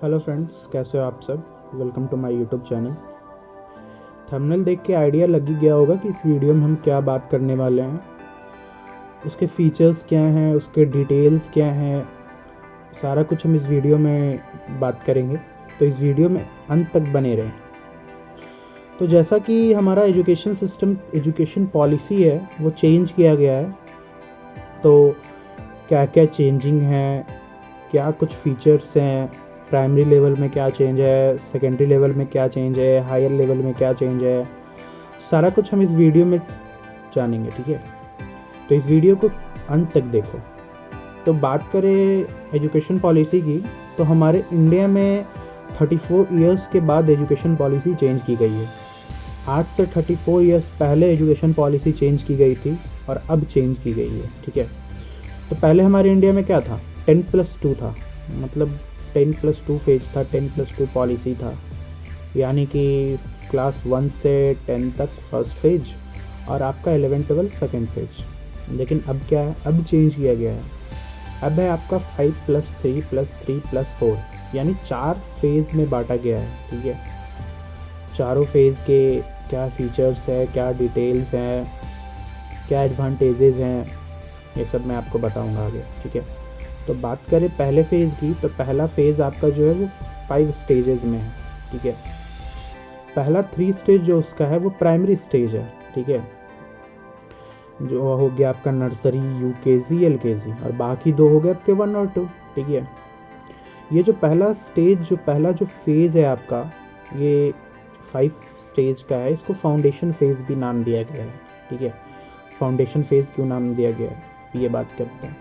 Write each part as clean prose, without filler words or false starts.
Hello friends, कैसे हो आप सब। Welcome to my YouTube channel. Thumbnail देख के आइडिया लग ही गया होगा कि इस वीडियो में हम क्या बात करने वाले हैं, उसके फीचर्स क्या हैं, उसके डिटेल्स क्या हैं, सारा कुछ हम इस वीडियो में बात करेंगे। तो इस वीडियो में अंत तक बने रहें। तो जैसा कि हमारा एजुकेशन सिस्टम, एजुकेशन पॉलिसी है, वो चेंज किया गया है। तो क्या क्या चेंजिंग है, क्या कुछ फीचर्स हैं, प्राइमरी लेवल में क्या चेंज है, सेकेंडरी लेवल में क्या चेंज है, हायर लेवल में क्या चेंज है, सारा कुछ हम इस वीडियो में जानेंगे। ठीक है, तो इस वीडियो को अंत तक देखो। तो बात करें एजुकेशन पॉलिसी की, तो हमारे इंडिया में 34 इयर्स के बाद एजुकेशन पॉलिसी चेंज की गई है। आज से 34 इयर्स पहले एजुकेशन पॉलिसी चेंज की गई थी और अब चेंज की गई है। ठीक है, तो पहले हमारे इंडिया में क्या था, 10+2 था, मतलब 10+2 फेज था, 10+2 पॉलिसी था, यानी कि क्लास 1 से 10 तक फर्स्ट फेज और आपका 11-12 सेकेंड फेज। लेकिन अब क्या है, अब चेंज किया गया है। अब है आपका 5+3+3+4, यानी 4 फेज में बांटा गया है। ठीक है, चारों फेज के क्या फीचर्स है, क्या डिटेल्स हैं, क्या एडवांटेजेस हैं, ये सब मैं आपको बताऊंगा आगे। ठीक है, तो बात करें पहले फेज़ की, तो पहला फेज़ आपका जो है वो 5 स्टेजेस में है। ठीक है, पहला 3 स्टेज जो उसका है वो प्राइमरी स्टेज है। ठीक है, जो हो गया आपका नर्सरी, यूकेजी, एलकेजी, और बाकी 2 हो गए आपके 1 और 2। ठीक है, ये जो पहला स्टेज, जो पहला जो फेज़ है आपका, ये 5 स्टेज का है, इसको फाउंडेशन फेज़ भी नाम दिया गया है। ठीक है, फाउंडेशन फेज़ क्यों नाम दिया गया है, ये बात करते हैं।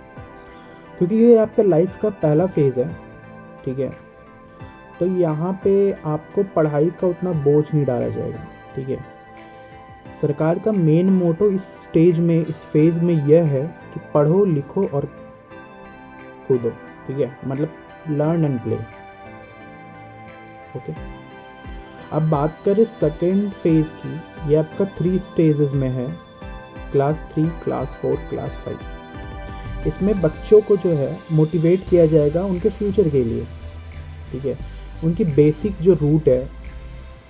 क्योंकि ये आपका लाइफ का पहला फेज़ है। ठीक है, तो यहाँ पे आपको पढ़ाई का उतना बोझ नहीं डाला जाएगा। ठीक है, सरकार का मेन मोटो इस स्टेज में, इस फेज़ में यह है कि पढ़ो, लिखो और कूदो। ठीक है, मतलब लर्न एंड प्ले। ओके, अब बात करें सेकेंड फेज़ की, ये आपका 3 स्टेजेस में है, क्लास 3, क्लास 4, क्लास 5। इसमें बच्चों को जो है मोटिवेट किया जाएगा उनके फ्यूचर के लिए। ठीक है, उनकी बेसिक जो रूट है,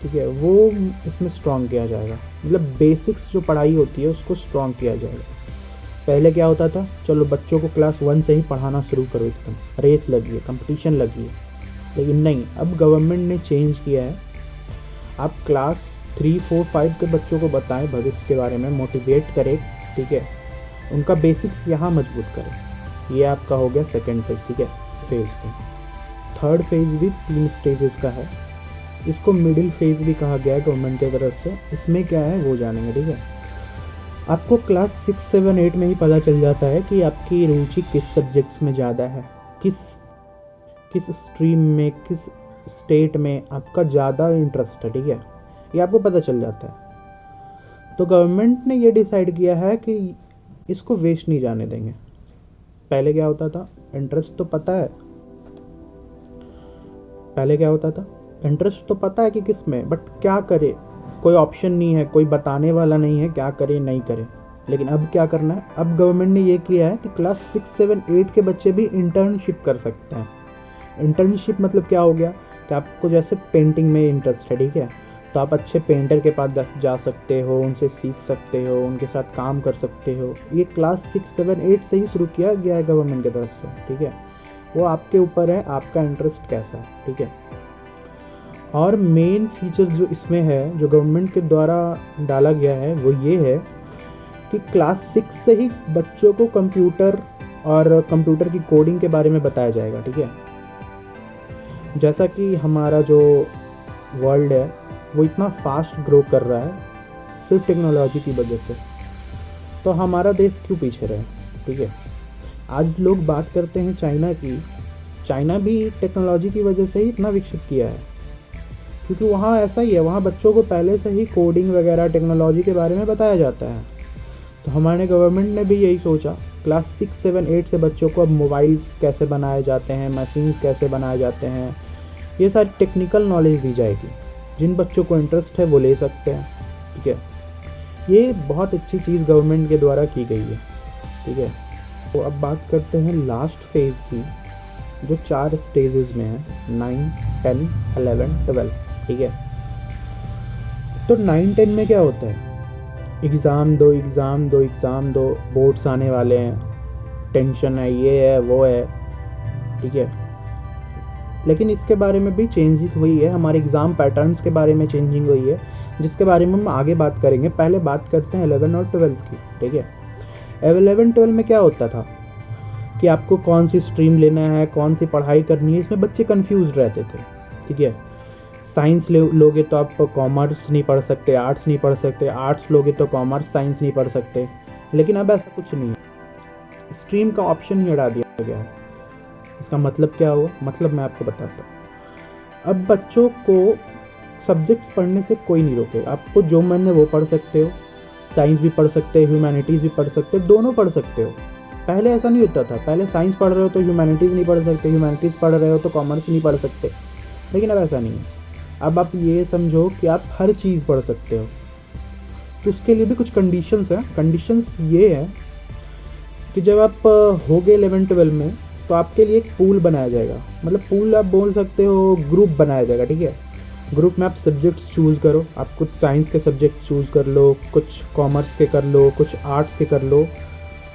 ठीक है, वो इसमें स्ट्रॉन्ग किया जाएगा। मतलब बेसिक्स जो पढ़ाई होती है उसको स्ट्रॉन्ग किया जाएगा। पहले क्या होता था, चलो बच्चों को क्लास 1 से ही पढ़ाना शुरू करो, एकदम रेस लगी है, कंपटीशन लगी है। लेकिन नहीं, अब गवर्नमेंट ने चेंज किया है। आप क्लास 3, 4, 5 के बच्चों को बताएं भविष्य के बारे में, मोटिवेट करें। ठीक है, उनका बेसिक्स यहाँ मजबूत करें। ये आपका हो गया सेकेंड फेज। ठीक है, फेज पे थर्ड फेज भी 3 स्टेजेस का है, इसको मिडिल फेज भी कहा गया है गवर्नमेंट की तरफ से। इसमें क्या है वो जानेंगे। ठीक है, आपको क्लास 6, 7, 8 में ही पता चल जाता है कि आपकी रुचि किस सब्जेक्ट्स में ज़्यादा है, किस किस स्ट्रीम में, किस स्टेट में आपका ज़्यादा इंटरेस्ट है। ठीक है, ये आपको पता चल जाता है। तो गवर्नमेंट ने ये डिसाइड किया है कि इसको वेस्ट नहीं जाने देंगे। पहले क्या होता था, इंटरेस्ट तो पता है, पहले क्या होता था, इंटरेस्ट तो पता है कि किस में, बट क्या करे, कोई ऑप्शन नहीं है, कोई बताने वाला नहीं है क्या करे नहीं करे। लेकिन अब क्या करना है, अब गवर्नमेंट ने ये किया है कि क्लास 6, 7, 8 के बच्चे भी इंटर्नशिप कर सकते हैं। इंटर्नशिप मतलब क्या हो गया कि आपको जैसे पेंटिंग में इंटरेस्ट है, ठीक है, तो आप अच्छे पेंटर के पास जा सकते हो, उनसे सीख सकते हो, उनके साथ काम कर सकते हो। ये क्लास 6, 7, 8 से ही शुरू किया गया है गवर्नमेंट की तरफ से। ठीक है, वो आपके ऊपर है, आपका इंटरेस्ट कैसा है। ठीक है, और मेन फीचर जो इसमें है, जो गवर्नमेंट के द्वारा डाला गया है, वो ये है कि क्लास 6 से ही बच्चों को कंप्यूटर और कंप्यूटर की कोडिंग के बारे में बताया जाएगा। ठीक है, जैसा कि हमारा जो वर्ल्ड है वो इतना फास्ट ग्रो कर रहा है सिर्फ टेक्नोलॉजी की वजह से, तो हमारा देश क्यों पीछे रहे। ठीक है, आज लोग बात करते हैं चाइना की, चाइना भी टेक्नोलॉजी की वजह से ही इतना विकसित किया है, क्योंकि वहाँ ऐसा ही है, वहाँ बच्चों को पहले से ही कोडिंग वगैरह टेक्नोलॉजी के बारे में बताया जाता है। तो हमारे गवर्नमेंट ने भी यही सोचा, क्लास 6, 7, 8 से बच्चों को अब मोबाइल कैसे बनाए जाते हैं, मशीन्स कैसे बनाए जाते हैं, ये सारी टेक्निकल नॉलेज दी जाएगी। जिन बच्चों को इंटरेस्ट है वो ले सकते हैं। ठीक है, ये बहुत अच्छी चीज़ गवर्नमेंट के द्वारा की गई है। ठीक है, तो अब बात करते हैं लास्ट फेज़ की, जो 4 स्टेजेस में है, 9, 10, 11, 12, ठीक है। तो 9, 10 में क्या होता है, एग्ज़ाम दो एग्ज़ाम दो एग्ज़ाम दो, बोर्ड्स आने वाले हैं, टेंशन है, ये है वो है, ठीक है। लेकिन इसके बारे में भी चेंजिंग हुई है, हमारे एग्ज़ाम पैटर्न्स के बारे में चेंजिंग हुई है, जिसके बारे में हम आगे बात करेंगे। पहले बात करते हैं 11 और 12 की, ठीक है। 11, 12 में क्या होता था कि आपको कौन सी स्ट्रीम लेना है, कौन सी पढ़ाई करनी है, इसमें बच्चे कंफ्यूज रहते थे, ठीक है। साइंस लोगे तो आप कॉमर्स नहीं पढ़ सकते, आर्ट्स नहीं पढ़ सकते, आर्ट्स लोगे तो कॉमर्स साइंस नहीं पढ़ सकते। लेकिन अब ऐसा कुछ नहीं है, स्ट्रीम का ऑप्शन ही हटा दिया गया है। इसका मतलब क्या हुआ, मतलब मैं आपको बताता हूँ। अब बच्चों को सब्जेक्ट्स पढ़ने से कोई नहीं रोके, आपको जो मन है वो पढ़ सकते हो, साइंस भी पढ़ सकते हो, ह्यूमैनिटीज़ भी पढ़ सकते हो, दोनों पढ़ सकते हो। पहले ऐसा नहीं होता था, पहले साइंस पढ़ रहे हो तो ह्यूमैनिटीज़ नहीं पढ़ सकते, ह्यूमैनिटीज़ पढ़ रहे हो तो कॉमर्स नहीं पढ़ सकते। लेकिन अब ऐसा नहीं है, अब आप ये समझो कि आप हर चीज़ पढ़ सकते हो। तो उसके लिए भी कुछ कंडीशंस हैं। कंडीशंस ये है कि जब आप होगे 11, 12 में, तो आपके लिए एक पूल बनाया जाएगा, मतलब पूल आप बोल सकते हो, ग्रुप बनाया जाएगा, ठीक है। ग्रुप में आप सब्जेक्ट्स चूज़ करो, आप कुछ साइंस के सब्जेक्ट चूज़ कर लो, कुछ कॉमर्स के कर लो, कुछ आर्ट्स के कर लो।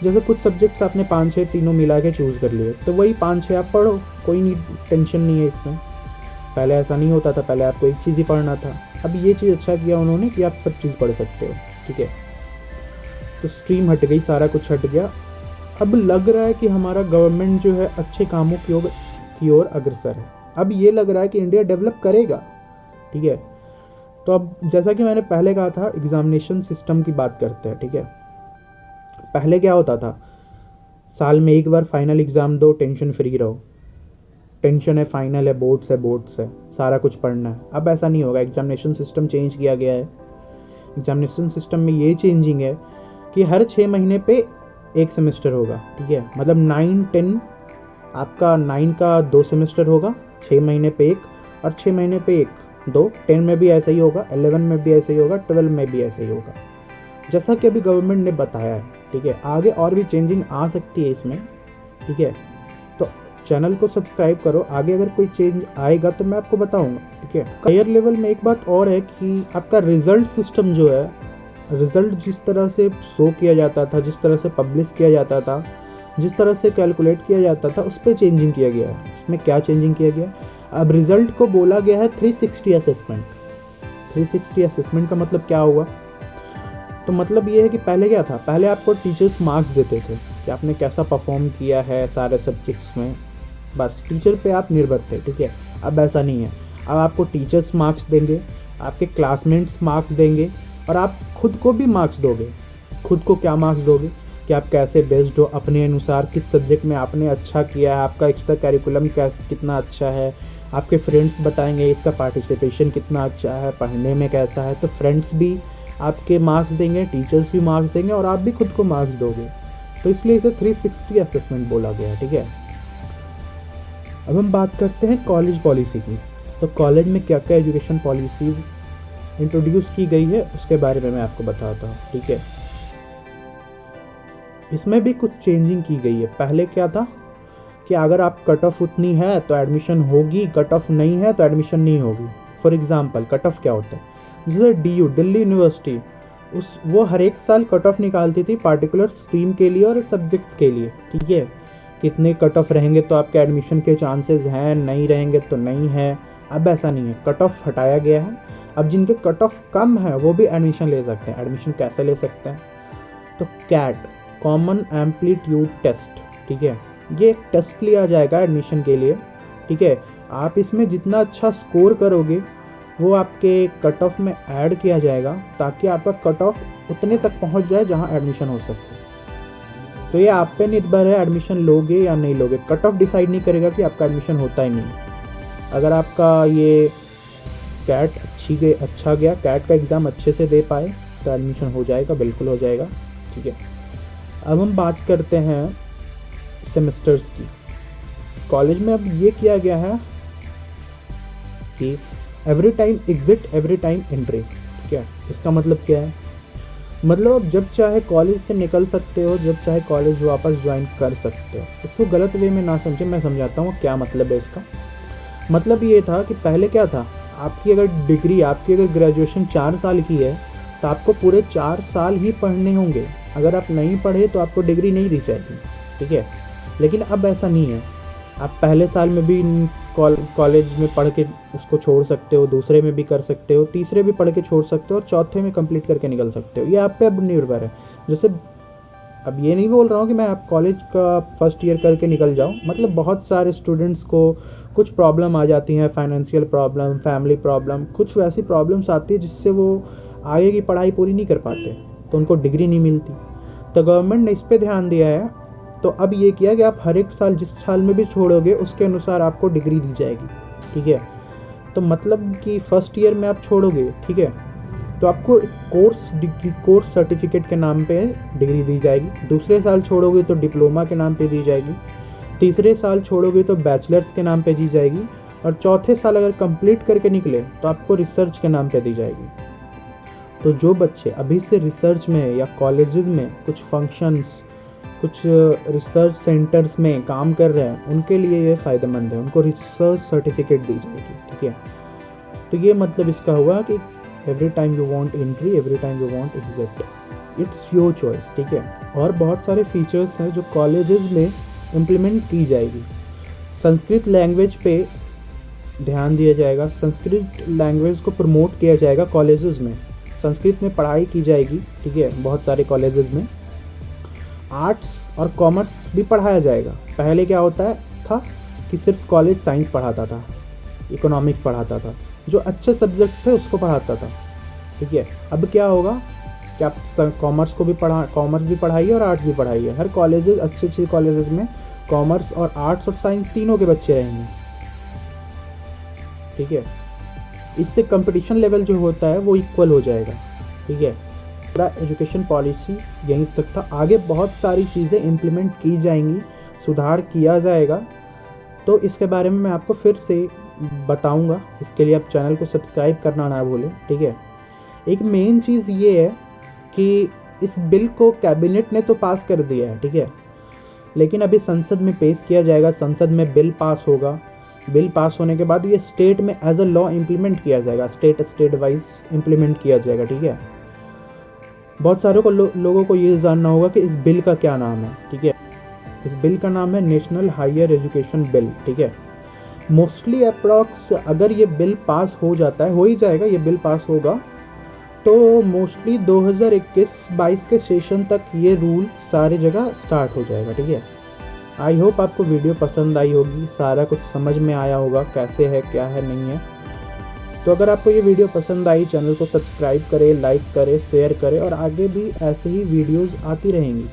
जैसे कुछ सब्जेक्ट्स आपने 5-6 तीनों मिला के चूज़ कर लिए, तो वही 5-6 आप पढ़ो, कोई नहीं, टेंशन नहीं है इसमें। पहले ऐसा नहीं होता था, पहले आपको एक चीज़ ही पढ़ना था। अब ये चीज़ अच्छा किया उन्होंने कि आप सब चीज़ पढ़ सकते हो, ठीक है। तो स्ट्रीम हट गई, सारा कुछ हट गया। अब लग रहा है कि हमारा गवर्नमेंट जो है अच्छे कामों की ओर अग्रसर है। अब ये लग रहा है कि इंडिया डेवलप करेगा, ठीक है। तो अब जैसा कि मैंने पहले कहा था, एग्जामिनेशन सिस्टम की बात करते हैं, ठीक है। पहले क्या होता था, साल में एक बार फाइनल एग्ज़ाम दो, टेंशन फ्री रहो। टेंशन है, फाइनल है, बोर्ड्स है, सारा कुछ पढ़ना है। अब ऐसा नहीं होगा, एग्जामिनेशन सिस्टम चेंज किया गया है। एग्जामिनेशन सिस्टम में ये चेंजिंग है कि हर 6 महीने पे एक सेमेस्टर होगा, ठीक है। मतलब 9, 10, आपका 9 का 2 सेमेस्टर होगा, 6 महीने पे एक, और 6 महीने पे एक, 2। 10 में भी ऐसा ही होगा, 11 में भी ऐसा ही होगा, 12 में भी ऐसा ही होगा, जैसा कि अभी गवर्नमेंट ने बताया है, ठीक है। आगे और भी चेंजिंग आ सकती है इसमें, ठीक है। तो चैनल को सब्सक्राइब करो, आगे अगर कोई चेंज आएगा तो मैं आपको बताऊंगा, ठीक है। हायर लेवल में एक बात और है कि आपका रिजल्ट सिस्टम जो है, रिजल्ट जिस तरह से शो किया जाता था, जिस तरह से पब्लिश किया जाता था, जिस तरह से कैलकुलेट किया जाता था, उस पर चेंजिंग किया गया है। इसमें क्या चेंजिंग किया गया, अब रिजल्ट को बोला गया है 360 असेसमेंट। 360 असेसमेंट का मतलब क्या हुआ, तो मतलब ये है कि पहले क्या था, पहले आपको टीचर्स मार्क्स देते थे कि आपने कैसा परफॉर्म किया है सारे सब्जेक्ट्स में, बस टीचर पे आप निर्भर थे, ठीक है। अब ऐसा नहीं है, अब आपको टीचर्स मार्क्स देंगे, आपके क्लासमेट्स मार्क्स देंगे, और आप खुद को भी मार्क्स दोगे। खुद को क्या मार्क्स दोगे कि आप कैसे बेस्ड हो अपने अनुसार, किस सब्जेक्ट में आपने अच्छा किया है, आपका एक्स्ट्रा करिकुलम कितना अच्छा है, आपके फ्रेंड्स बताएंगे इसका पार्टिसिपेशन कितना अच्छा है, पढ़ने में कैसा है। तो फ्रेंड्स भी आपके मार्क्स देंगे, टीचर्स भी मार्क्स देंगे, और आप भी खुद को मार्क्स दोगे। तो इसलिए इसे 360 असेसमेंट बोला गया है, ठीक है। अब हम बात करते हैं कॉलेज पॉलिसी की। तो कॉलेज में क्या क्या एजुकेशन पॉलिसीज़ इंट्रोड्यूस की गई है उसके बारे में मैं आपको बताता हूँ, ठीक है। इसमें भी कुछ चेंजिंग की गई है। पहले क्या था कि अगर आप कट ऑफ उतनी है तो एडमिशन होगी, कट ऑफ नहीं है तो एडमिशन नहीं होगी। फॉर एग्जांपल कट ऑफ क्या होता है, जैसे DU दिल्ली यूनिवर्सिटी, वो हर एक साल कट ऑफ निकालती थी पार्टिकुलर स्ट्रीम के लिए और सब्जेक्ट्स के लिए, ठीक है। कितने कट ऑफ रहेंगे तो आपके एडमिशन के चांसेस हैं, नहीं रहेंगे तो नहीं है। अब ऐसा नहीं है, कट ऑफ हटाया गया है। अब जिनके कट ऑफ कम है वो भी एडमिशन ले सकते हैं। एडमिशन कैसे ले सकते हैं, तो कैट, कॉमन एम्पलीट्यूड टेस्ट, ठीक है, ये एक टेस्ट लिया जाएगा एडमिशन के लिए, ठीक है। आप इसमें जितना अच्छा स्कोर करोगे वो आपके कट ऑफ में ऐड किया जाएगा, ताकि आपका कट ऑफ उतने तक पहुंच जाए जहां एडमिशन हो सके। तो ये आप पे निर्भर है, एडमिशन लोगे या नहीं लोगे। कट ऑफ डिसाइड नहीं करेगा कि आपका एडमिशन होता ही नहीं। अगर आपका ये कैट अच्छा गया, कैट का एग्ज़ाम अच्छे से दे पाए तो एडमिशन हो जाएगा, बिल्कुल हो जाएगा, ठीक है। अब हम बात करते हैं सेमेस्टर्स की। कॉलेज में अब ये किया गया है कि every time exit every time entry, ठीक है। इसका मतलब क्या है, मतलब आप जब चाहे कॉलेज से निकल सकते हो, जब चाहे कॉलेज वापस ज्वाइन कर सकते हो। इसको गलत वे में ना समझे, मैं समझाता हूँ क्या मतलब है इसका। मतलब ये था कि पहले क्या था, आपकी अगर डिग्री, आपकी अगर ग्रेजुएशन 4 साल की है तो आपको पूरे 4 साल ही पढ़ने होंगे। अगर आप नहीं पढ़े तो आपको डिग्री नहीं दी जाएगी, ठीक है। लेकिन अब ऐसा नहीं है, आप पहले साल में भी कॉलेज में पढ़ के उसको छोड़ सकते हो, दूसरे में भी कर सकते हो, तीसरे भी पढ़ के छोड़ सकते हो और चौथे में कंप्लीट करके निकल सकते हो। ये आप पे अब निर्भर है। जैसे अब ये नहीं बोल रहा हूँ कि मैं आप कॉलेज का फर्स्ट ईयर करके निकल जाऊँ, मतलब बहुत सारे स्टूडेंट्स को कुछ प्रॉब्लम आ जाती हैं, फाइनेंशियल प्रॉब्लम, फैमिली प्रॉब्लम, कुछ वैसी प्रॉब्लम्स आती है जिससे वो आगे की पढ़ाई पूरी नहीं कर पाते, तो उनको डिग्री नहीं मिलती। तो गवर्नमेंट ने इस पर ध्यान दिया है। तो अब ये किया कि आप हर एक साल जिस साल में भी छोड़ोगे उसके अनुसार आपको डिग्री दी जाएगी, ठीक है। तो मतलब कि फर्स्ट ईयर में आप छोड़ोगे, ठीक है, तो आपको कोर्स सर्टिफिकेट के नाम पे डिग्री दी जाएगी। दूसरे साल छोड़ोगे तो डिप्लोमा के नाम पे दी जाएगी। तीसरे साल छोड़ोगे तो बैचलर्स के नाम पे दी जाएगी। और चौथे साल अगर कंप्लीट करके निकले तो आपको रिसर्च के नाम पे दी जाएगी। तो जो बच्चे अभी से रिसर्च में या कॉलेजेस में कुछ फंक्शंस, कुछ रिसर्च सेंटर्स में काम कर रहे हैं, उनके लिए ये फ़ायदेमंद है, उनको रिसर्च सर्टिफिकेट दी जाएगी, ठीक है। तो ये मतलब इसका हुआ कि every time you want entry, every time you want exit, it's your choice, ठीक है। और बहुत सारे फीचर्स हैं जो कॉलेजेस में इम्प्लीमेंट की जाएगी। संस्कृत लैंग्वेज पे ध्यान दिया जाएगा, संस्कृत लैंग्वेज को प्रमोट किया जाएगा कॉलेजेस में, संस्कृत में पढ़ाई की जाएगी, ठीक है, बहुत सारे कॉलेजेस में। आर्ट्स और कॉमर्स भी पढ़ाया जाएगा। पहले क्या होता था कि सिर्फ कॉलेज साइंस पढ़ाता था, इकोनॉमिक्स पढ़ाता था, जो अच्छे सब्जेक्ट थे उसको पढ़ाता था, ठीक है। अब क्या होगा कि आप कॉमर्स भी पढ़ाइए और आर्ट्स भी पढ़ाइए। हर कॉलेजेस, अच्छे कॉलेजेस में कॉमर्स और आर्ट्स और साइंस तीनों के बच्चे रहेंगे, ठीक है। इससे कंपटीशन लेवल जो होता है वो इक्वल हो जाएगा, ठीक है। पूरा एजुकेशन पॉलिसी यहीं तक था। आगे बहुत सारी चीज़ें इम्प्लीमेंट की जाएंगी, सुधार किया जाएगा। तो इसके बारे में मैं आपको फिर से बताऊंगा। इसके लिए आप चैनल को सब्सक्राइब करना ना भूलें, ठीक है। एक मेन चीज़ ये है कि इस बिल को कैबिनेट ने तो पास कर दिया है, ठीक है, लेकिन अभी संसद में पेश किया जाएगा, संसद में बिल पास होगा। बिल पास होने के बाद ये स्टेट में एज अ लॉ इम्प्लीमेंट किया जाएगा, स्टेट वाइज इम्प्लीमेंट किया जाएगा, ठीक है। बहुत सारे लोगों को ये जानना होगा कि इस बिल का क्या नाम है, ठीक है। इस बिल का नाम है नेशनल हायर एजुकेशन बिल, ठीक है। मोस्टली अप्रॉक्स अगर ये बिल पास हो जाता है, हो ही जाएगा, ये बिल पास होगा तो मोस्टली 2021-22 के सेशन तक ये रूल सारे जगह स्टार्ट हो जाएगा, ठीक है। आई होप आपको वीडियो पसंद आई होगी, सारा कुछ समझ में आया होगा कैसे है, क्या है, नहीं है। तो अगर आपको ये वीडियो पसंद आई, चैनल को सब्सक्राइब करें, लाइक करें, शेयर करें और आगे भी ऐसे ही वीडियोस आती रहेंगी।